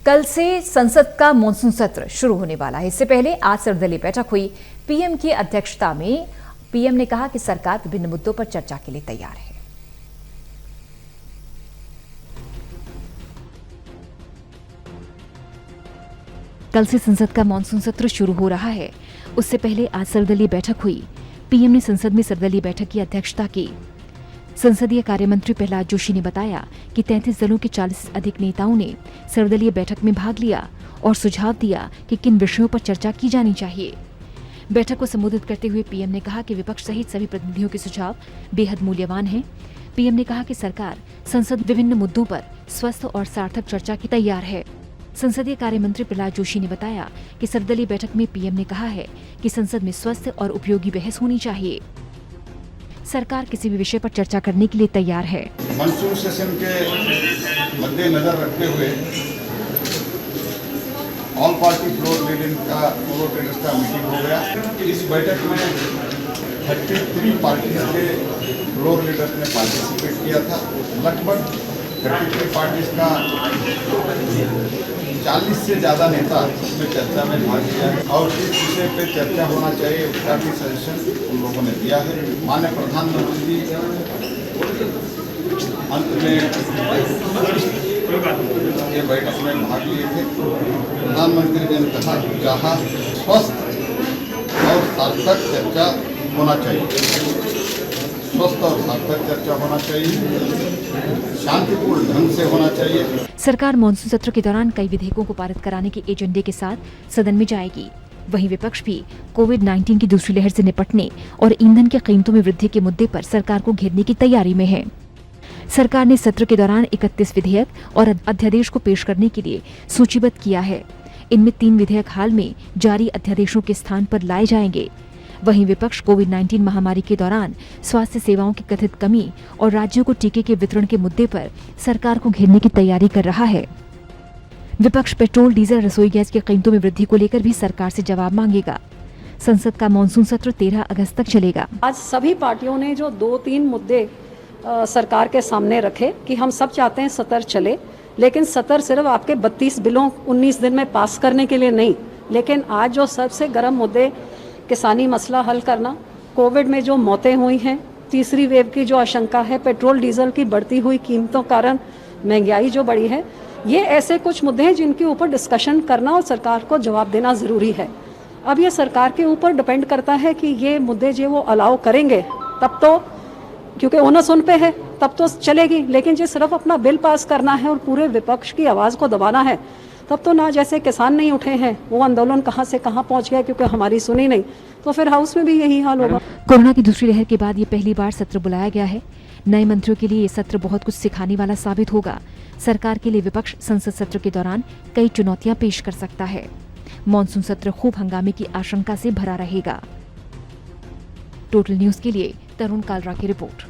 कल से संसद का मॉनसून सत्र शुरू होने वाला है। इससे पहले आज सर्वदलीय बैठक हुई। पीएम की अध्यक्षता में पीएम ने कहा कि सरकार विभिन्न मुद्दों पर चर्चा के लिए तैयार है। कल से संसद का मॉनसून सत्र शुरू हो रहा है। उससे पहले आज सर्वदलीय बैठक हुई। पीएम ने संसद में सर्वदलीय बैठक की अध्यक्षता की। संसदीय कार्य मंत्री प्रहलाद जोशी ने बताया कि 33 दलों के 40 से अधिक नेताओं ने सर्वदलीय बैठक में भाग लिया और सुझाव दिया कि किन विषयों पर चर्चा की जानी चाहिए। बैठक को संबोधित करते हुए पीएम ने कहा कि विपक्ष सहित सभी प्रतिनिधियों के सुझाव बेहद मूल्यवान हैं। पीएम ने कहा कि सरकार संसद विभिन्न मुद्दों पर स्वस्थ और सार्थक चर्चा की तैयार है। संसदीय कार्य मंत्री प्रहलाद जोशी ने बताया कि सर्वदलीय बैठक में पीएम ने कहा है कि संसद में स्वस्थ और उपयोगी बहस होनी चाहिए। सरकार किसी भी विषय पर चर्चा करने के लिए तैयार है। मानसून सेशन के मद्देनजर रखते हुए ऑल पार्टी फ्लोर लीडर्स का मीटिंग हो गया। इस बैठक में 33 पार्टी के फ्लोर लीडर्स ने पार्टिसिपेट किया था। लगभग 33 पार्टी का 40 से ज़्यादा नेता इसमें चर्चा में भाग लिया है और किस विषय पे चर्चा होना चाहिए उसका भी सजेशन उन लोगों ने दिया है। माननीय प्रधानमंत्री जी अंत में ये बैठक में भाग लिए थे। प्रधानमंत्री जी ने कहा स्वस्थ और सार्थक चर्चा होना चाहिए। स्वस्थ और सार्थक चर्चा होना चाहिए, शांतिपूर्ण ढंग से होना चाहिए। सरकार मॉनसून सत्र के दौरान कई विधेयकों को पारित कराने के एजेंडे के साथ सदन में जाएगी। वहीं विपक्ष भी कोविड-19 की दूसरी लहर से निपटने और ईंधन की कीमतों में वृद्धि के मुद्दे पर सरकार को घेरने की तैयारी में है। सरकार ने सत्र के दौरान 31 विधेयक और अध्यादेश को पेश करने के लिए सूचीबद्ध किया है। इनमें 3 विधेयक हाल में जारी अध्यादेशों के स्थान पर लाए जाएंगे। वहीं विपक्ष कोविड-19 महामारी के दौरान स्वास्थ्य सेवाओं की कथित कमी और राज्यों को टीके के वितरण के मुद्दे पर सरकार को घेरने की तैयारी कर रहा है। विपक्ष पेट्रोल, डीजल, रसोई गैस की कीमतों में वृद्धि को लेकर भी सरकार से जवाब मांगेगा। संसद का मॉनसून सत्र 13 अगस्त तक चलेगा। आज सभी पार्टियों ने जो 2-3 मुद्दे सरकार के सामने रखे कि हम सब चाहते हैं सत्र चले, लेकिन सत्र सिर्फ आपके 32 बिलों 19 दिन में पास करने के लिए नहीं। लेकिन आज जो सबसे गर्म मुद्दे, किसानी मसला हल करना, कोविड में जो मौतें हुई हैं, तीसरी वेव की जो आशंका है, पेट्रोल डीजल की बढ़ती हुई कीमतों कारण महंगाई जो बढ़ी है, ये ऐसे कुछ मुद्दे हैं जिनके ऊपर डिस्कशन करना और सरकार को जवाब देना ज़रूरी है। अब ये सरकार के ऊपर डिपेंड करता है कि ये मुद्दे जो वो अलाउ करेंगे, तब तो क्योंकि ओनस उन पे है तब तो चलेगी। लेकिन जो सिर्फ अपना बिल पास करना है और पूरे विपक्ष की आवाज़ को दबाना है, तब तो ना जैसे किसान नहीं उठे हैं, वो आंदोलन कहां से कहां पहुंच गया क्योंकि हमारी सुनी नहीं, तो फिर हाउस में भी यही हाल होगा। कोरोना की दूसरी लहर के बाद ये पहली बार सत्र बुलाया गया है। नए मंत्रियों के लिए ये सत्र बहुत कुछ सिखाने वाला साबित होगा। सरकार के लिए विपक्ष संसद सत्र के दौरान कई चुनौतियां पेश कर सकता है। मॉनसून सत्र खूब हंगामे की आशंका से भरा रहेगा। टोटल न्यूज के लिए तरुण कालरा की रिपोर्ट।